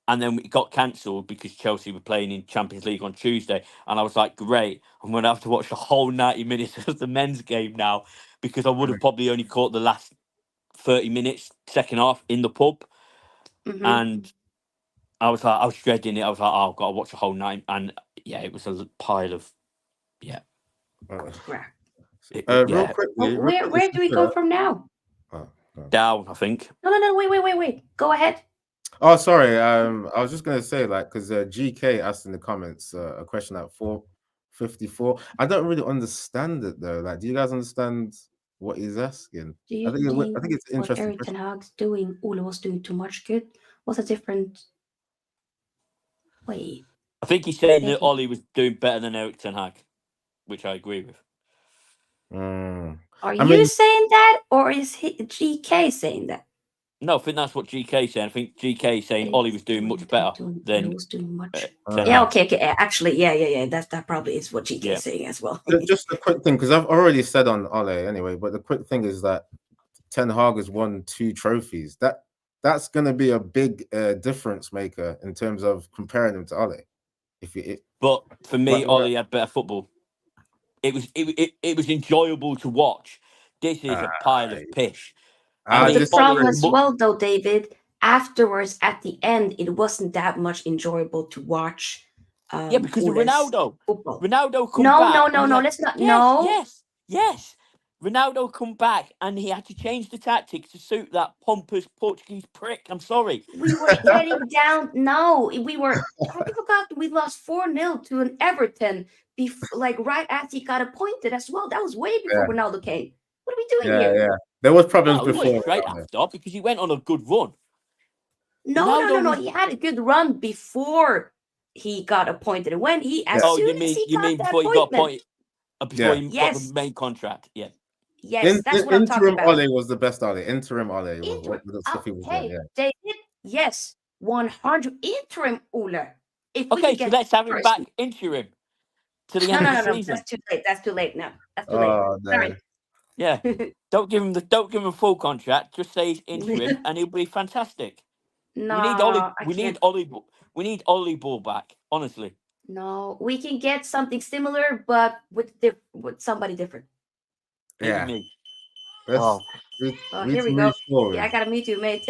And then it got cancelled because Chelsea were playing in Champions League on Tuesday. And I was like, great, I'm going to have to watch the whole 90 minutes of the men's game now, because I would have probably only caught the last 30 minutes, second half in the pub. And I was dreading it. I was like, oh, I've got to watch the whole night. And yeah, it was a pile of, yeah. Crap. Real quickly, Where do we go from now? Down, I think. No. Wait. Go ahead. Oh, sorry. I was just gonna say, like, because GK asked in the comments a question at 4:54. I don't really understand it though. Like, do you guys understand what he's asking? Do you I think think it's an what interesting Erik Ten question. Hag's doing, Ole was doing too much good? Was a different. Wait. I think he's saying that Ollie was doing better than Erik Ten Hag, which I agree with. Are you saying that, or is GK saying that? No, I think that's what GK saying. I think GK saying Ollie was doing much better than was doing much. Ten Yeah, Hag. okay. Actually, yeah. That probably is what GK is saying as well. Just a quick thing, because I've already said on Ole anyway. But the quick thing is that Ten Hag has won 2 trophies. That's going to be a big difference maker in terms of comparing him to Ole. But for me, Ollie had better football. It was enjoyable to watch. This is a pile of pish. But the problem as well, though, David, afterwards at the end, it wasn't that much enjoyable to watch. Yeah, because of Ronaldo. Football. Ronaldo come back. No. Let's not. Yes. Ronaldo come back, and he had to change the tactics to suit that pompous Portuguese prick. I'm sorry. We were heading down. No, we were. Have you forgot we lost 4-0 to an Everton? Like right after he got appointed as well. That was way before Ronaldo came. What are we doing here? Yeah. There was problems He before. went straight after, because he went on a good run. No. He had a good run before he got appointed. And when as soon as he got before he got appointed? Before he got the main contract? Yeah. Yes, that's what I'm talking about. Ole was the best Ole. Interim Ole was what stuff he was doing. Yeah. David, yes, 100 interim Ole. Okay, so let's have him back interim to the end of the season. That's too late now. That's too late. Sorry. Yeah. Don't give him a full contract. Just say he's interim, and he'll be fantastic. No, we need Ollie Ball back. Honestly. No, we can get something similar, but with somebody different. Yeah. Me. Here we go. Forward. Yeah, I gotta meet you, mate.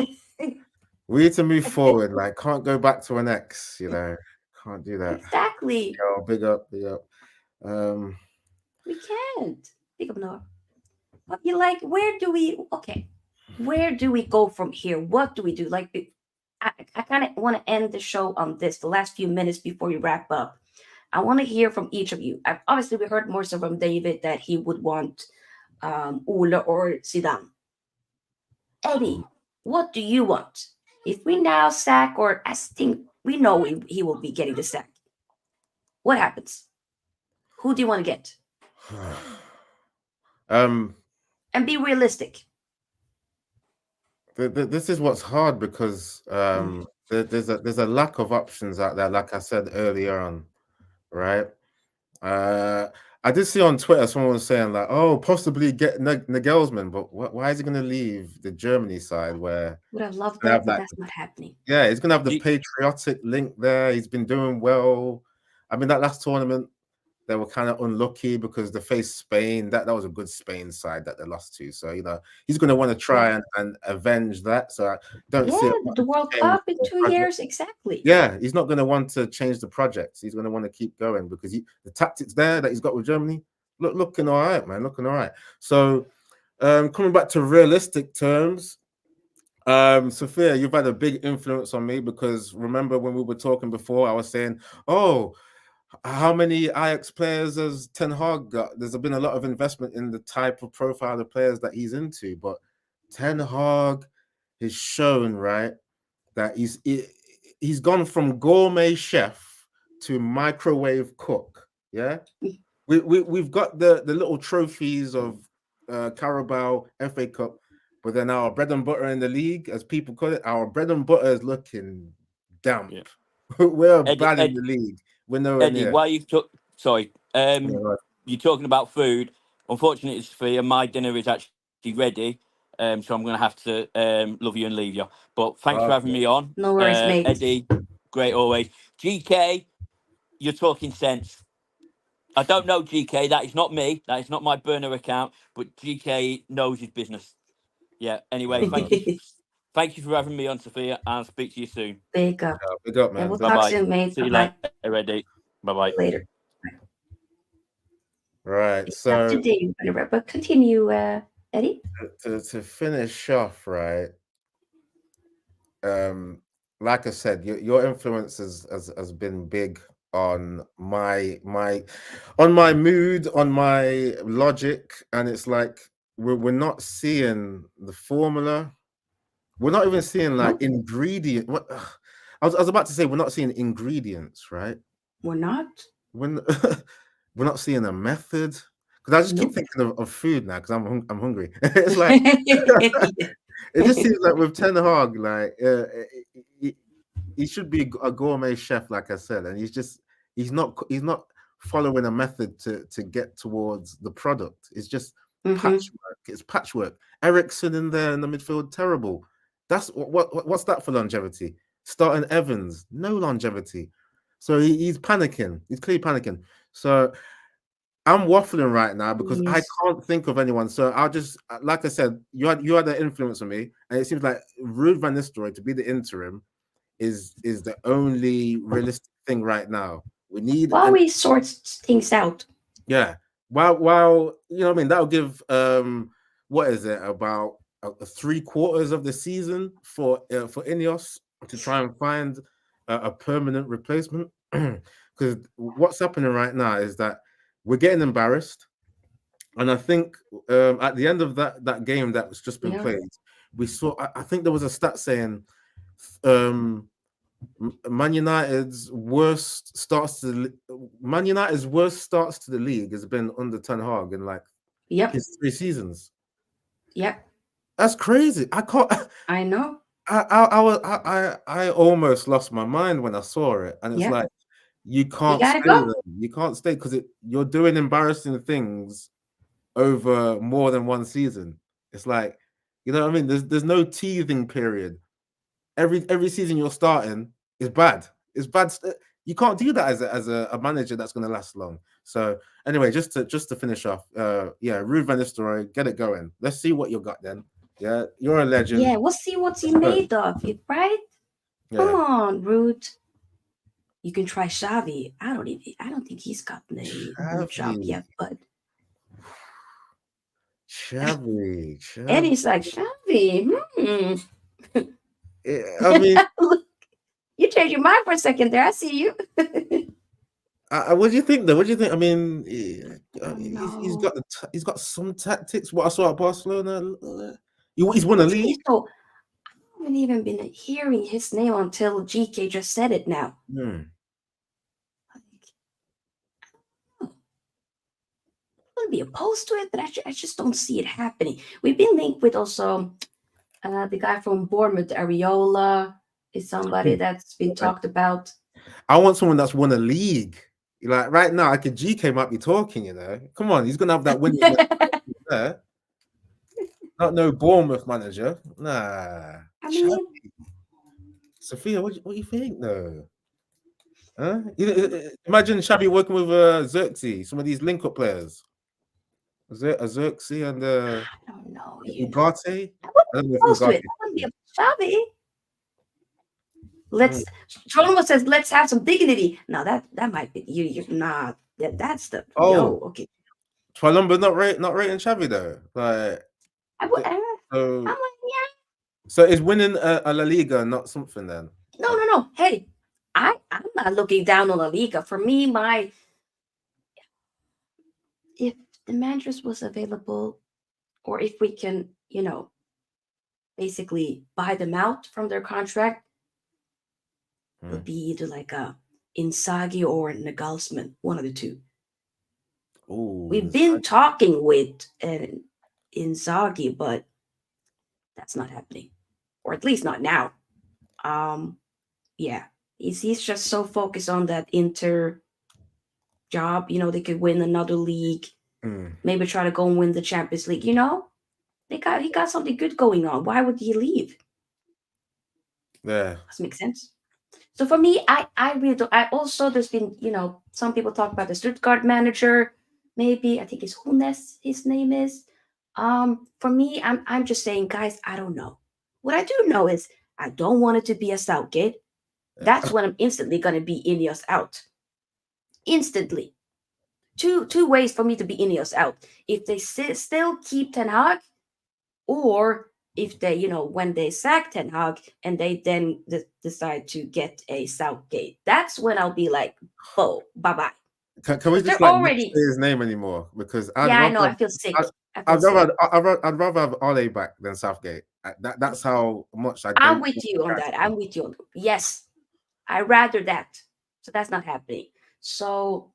We need to move forward. Like, can't go back to an ex. Can't do that. Exactly. Yo, big up. We can't. Big up, Noah. But you like, where do we go from here? What do we do? Like, I kind of want to end the show on this, the last few minutes before we wrap up. I want to hear from each of you. Obviously, we heard more so from David that he would want Ole or Zidane. Eddie, what do you want? If we now sack, or I think we know he will be getting the sack, what happens? Who do you want to get? And be realistic. This is what's hard because there's a lack of options out there. Like I said earlier on, right? Uh, I did see on Twitter someone was saying like, "Oh, possibly get Nagelsmann," but why is he going to leave the Germany side where Would have loved they that, have but like, that's not happening. yeah, he's going to have the Do, patriotic link there. He's been doing well. I mean, that last tournament they were kind of unlucky because they faced Spain. That was a good Spain side that they lost to. So he's going to want to try and avenge that. So I don't see Yeah, a lot the of World change Cup in for 2 years, exactly. yeah, he's not going to want to change the projects. He's going to want to keep going because the tactics there that he's got with Germany looking all right, man. Looking all right. So coming back to realistic terms, Sophia, you've had a big influence on me because remember when we were talking before, I was saying, oh, how many Ajax players has Ten Hag got? There's been a lot of investment in the type of profile of players that he's into, but Ten Hag has shown, right, that he's gone from gourmet chef to microwave cook. Yeah, we've got the little trophies of Carabao, FA Cup, but then our bread and butter in the league, as people call it, our bread and butter is looking damp. yeah. We're Eddie, bad in the league. We're nowhere Eddie, near. why you took? Sorry, Yeah, right. you're talking about food. Unfortunately, Sophia, my dinner is actually ready. So I'm going to have to love you and leave you. But thanks for having Okay. me on, No worries, mate. Eddie. Great always. GK, you're talking sense. I don't know GK. That is not me. That is not my burner account. But GK knows his business. Yeah. Anyway, thank you for having me on, Sophia, and I'll speak to you soon. Big up. Big up, Yeah, man. we'll Bye talk bye. soon, mate. See you Bye-bye. later, Eddie. Bye bye. Later. Right. Not So today, but continue, Eddie. to finish off, right. Um, like I said, your influence has been big on my mood, on my logic, and it's like we're not seeing the formula. We're not even seeing like No, ingredient. What I was about to say, we're not seeing ingredients, right? we're not. When we're not seeing a method. Because I just keep Nope. thinking of food now because I'm hungry. It's like it just seems like with Ten Hag, like he should be a gourmet chef, like I said, and he's not following a method to get towards the product. It's just Mm-hmm. patchwork. It's patchwork. Ericsson in there in the midfield, terrible. That's what's that for longevity? Starting Evans, no longevity. So he's panicking. He's clearly panicking. So I'm waffling right now because I Yes. can't think of anyone. So I'll just, like I said, you had an influence on me, and it seems like Ruud van Nistelrooy to be the interim is the only realistic thing right now. We need While we sort things out. yeah. While you know what I mean, that'll give what is it about 3/4 of the season for Ineos to try and find a permanent replacement. Because what's happening right now is that we're getting embarrassed, and I think at the end of that game that was just been Yeah. played, we saw. I think there was a stat saying um, Man United's worst starts to Man United's worst starts to the league has been under Ten Hag in like Yep. his 3 seasons. Yep. That's crazy. I can't. I know. I almost lost my mind when I saw it, and it's Yeah. like you You can't gotta stay go. there. You can't stay because you're doing embarrassing things over more than one season. It's like you know what I mean. There's no teething period. Every season you're starting is bad. It's bad. You can't do that as a manager that's going to last long. So anyway, just to finish off, yeah, Ruud van Nistelrooy, get it going. Let's see what you got then. Yeah, you're a legend. Yeah, we'll see what's he Let's go. made of, right? Come Yeah, on, Root. You can try Xavi. I don't think he's gotten a boot job Xavi, yet, but Xavi. Eddie's like, Xavi, I mean, Look, you changed your mind for a second there. I see you. what do you think though? What do you think? I mean, he's No. he's got some tactics. What I saw at Barcelona, he's won a league. So I haven't even been hearing his name until GK just said it now. Hmm. I wouldn't be opposed to it, but I just don't see it happening. We've been linked with also The guy from Bournemouth, Areola, is somebody that's been talked about. I want someone that's won a league. Like right now, I could GK might be talking. Come on, he's gonna have that winning there. Not no Bournemouth manager. Nah. I mean, Sofia, what do you think though? Huh? Imagine Xavi working with Zirkzee, some of these link-up players. Zirkzee and I don't know. Ugarte. I I don't know wouldn't be if close to Ugarte. it. I wouldn't be a Xavi. Let's. Trollmo says, "Let's have some dignity." Now that might be you. You're not. That's the. Oh, okay. Twalumba not rating Xavi though. Like, I'm like, so, yeah. so is winning a La Liga not something then? No. Hey, I'm not looking down on La Liga. For me, if the managers was available, or if we can, basically buy them out from their contract, it would be either like a Inzaghi or Nagelsmann, one of the two. Ooh, We've been talking with Inzaghi, but that's not happening, or at least not now. Yeah, he's just so focused on that Inter job. They could win another league, maybe try to go and win the Champions League. He got something good going on. Why would he leave? Yeah, doesn't make sense. So for me, I really don't. I also there's been some people talk about the Stuttgart manager. Maybe I think it's Hunes. His name is. For me, I'm just saying, guys, I don't know. What I do know is I don't want it to be a Southgate. That's when I'm instantly gonna be Ineos out. Instantly. Two ways for me to be Ineos out. If they still keep Ten Hag, or if they, when they sack Ten Hag and they then decide to get a Southgate, that's when I'll be like, oh, bye-bye. Can we just they're not already say his name anymore? Because I know, I feel sick. I'd rather have Ole back than Southgate. That's how much I don't. I'm with you on that. I'm with you. Yes, I rather that. So that's not happening. So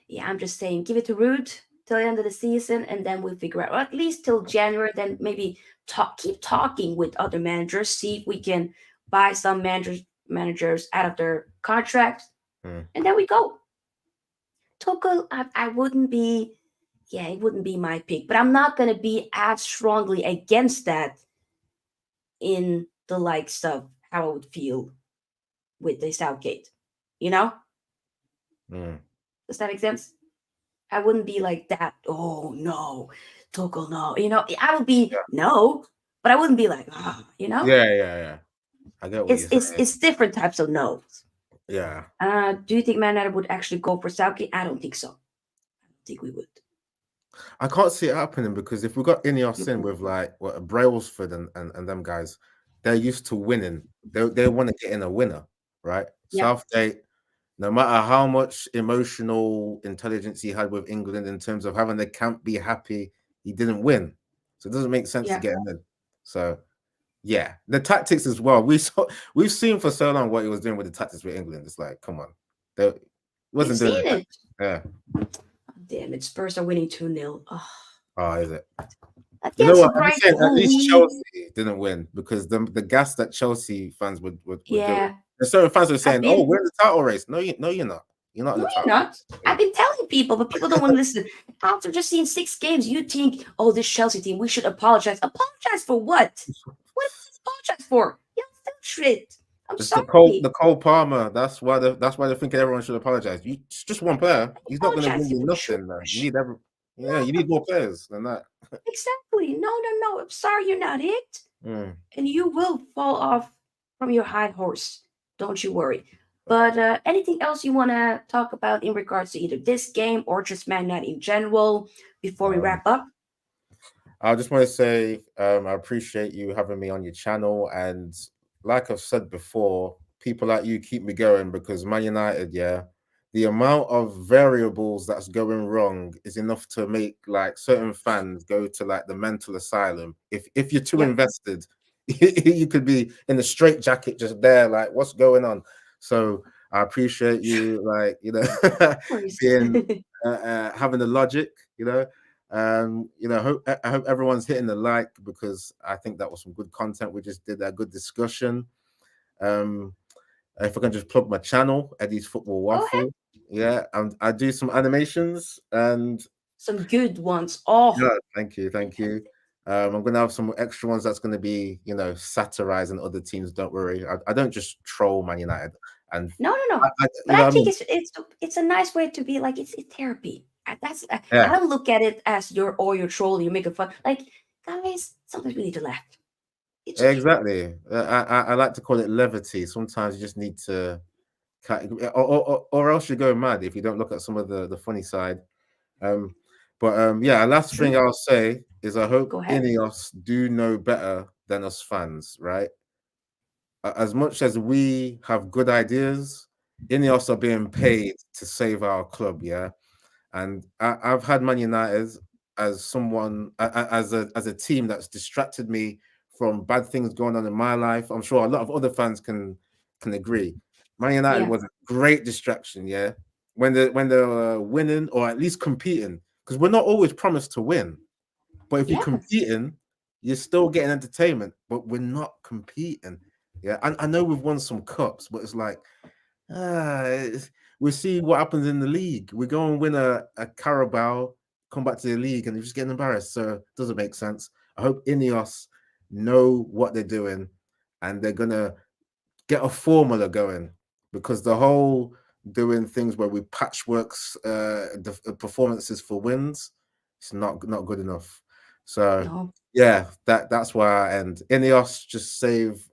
yeah, I'm just saying, give it to Rude till the end of the season, and then we'll figure out, or at least till January. Then maybe keep talking with other managers, see if we can buy some managers out of their contracts, and then we go. Tuchel, I wouldn't be. Yeah, it wouldn't be my pick, but I'm not gonna be as strongly against that in the likes of how I would feel with the Southgate. Does that make sense? I wouldn't be like that. Oh no, Tuchel, no. I would be no, but I wouldn't be like Yeah. I get what you're saying. It's different types of no's. Yeah. Do you think Man United would actually go for Southgate? I don't think so. I don't think we would. I can't see it happening because if we got Ineos in with like Brailsford and them guys, they're used to winning. They want to get in a winner, right? Yep. Southgate, no matter how much emotional intelligence he had with England in terms of having the camp be happy, he didn't win. So it doesn't make sense to get him in. So yeah, the tactics as well. We've seen for so long what he was doing with the tactics with England. It's like, come on, they wasn't doing it. Yeah. Damn it, Spurs are winning 2-0. Oh, is it? You know what? I'm saying at least Chelsea didn't win because the gas that Chelsea fans would do. And certain fans are saying, "Oh, we're in the title race." No, you're not. You're not. No, you're not. I've been telling people, but people don't want to listen. After just seeing 6 games, you think, "Oh, this Chelsea team, we should apologize." Apologize for what? What is apologize for? You're still shit. I'm sorry. The Cole Palmer. That's why they're thinking everyone should apologize. It's just one player. He's not going to win you nothing. You need you need more players than that. Exactly. No. I'm sorry, you're not it, and you will fall off from your high horse. Don't you worry. But anything else you want to talk about in regards to either this game or just Man United in general before we wrap up? I just want to say I appreciate you having me on your channel, and like I've said before, people like you keep me going because Man United, the amount of variables that's going wrong is enough to make like certain fans go to like the mental asylum. If you're too invested, you could be in the straight jacket just there, like what's going on. So I appreciate you, like being having the logic, I hope everyone's hitting the like, because I think that was some good content. We just did a good discussion. Um, if I can just plug my channel, Eddie's Football Go ahead. Waffle. Yeah, I do some animations, and Some good ones. Oh, yeah, thank you, thank you. I'm gonna have some extra ones that's gonna be, satirizing other teams. Don't worry, I don't just troll Man United, and no, no, no. But I I think mean, it's a nice way to be like it's therapy. That's I yeah, don't look at it as your troll. You're making fun. Like, guys, sometimes we need to laugh. It's okay. exactly. I like to call it levity. Sometimes you just need to, or else you go mad if you don't look at some of the funny side. Um, but yeah, last thing True. I'll say is I hope Go ahead. Ineos do know better than us fans, right? As much as we have good ideas, Ineos are being paid to save our club, yeah. And I've had Man United as someone, as a team that's distracted me from bad things going on in my life. I'm sure a lot of other fans can agree. Man United Yeah. was a great distraction, yeah. When they were winning, or at least competing, because we're not always promised to win. But if you're Yes. competing, you're still getting entertainment. But we're not competing. Yeah, I know we've won some cups, but it's like, we see what happens in the league. We go and win a Carabao, come back to the league, and they're just getting embarrassed. So it doesn't make sense. I hope Ineos know what they're doing, and they're gonna get a formula going, because the whole doing things where we patchworks the performances for wins, it's not good enough. So No. yeah, that's why I end. Ineos, just save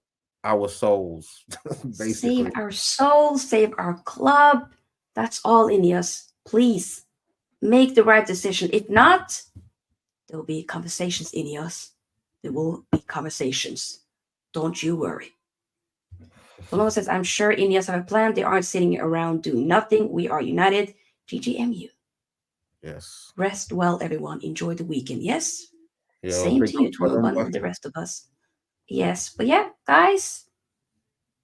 our souls, Save basically. our soul, save our club. That's all in us. Please make the right decision. If not, there will be conversations in us. There will be conversations. Don't you worry. Paloma says, I'm sure Indians have a plan. They aren't sitting around doing nothing. We are united. GGMU. Yes. Rest well, everyone. Enjoy the weekend. Yes. Yeah, Same big to up you, for them, 12 and the rest of us. Yes. But yeah, guys,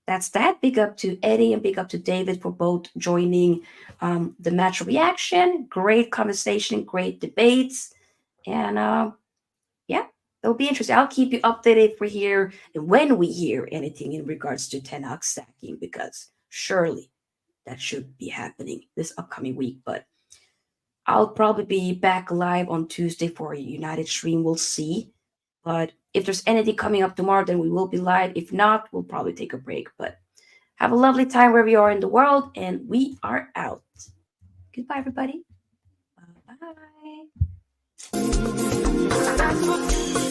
that's that. Big up to Eddie and big up to David for both joining the match reaction. Great conversation, great debates. And yeah, it'll be interesting. I'll keep you updated if we hear and when we hear anything in regards to Ten Hag sacking, because surely that should be happening this upcoming week. But I'll probably be back live on Tuesday for a United stream. We'll see. But if there's anything coming up tomorrow, then we will be live. If not, we'll probably take a break. But have a lovely time wherever you are in the world, and we are out. Goodbye, everybody. Bye.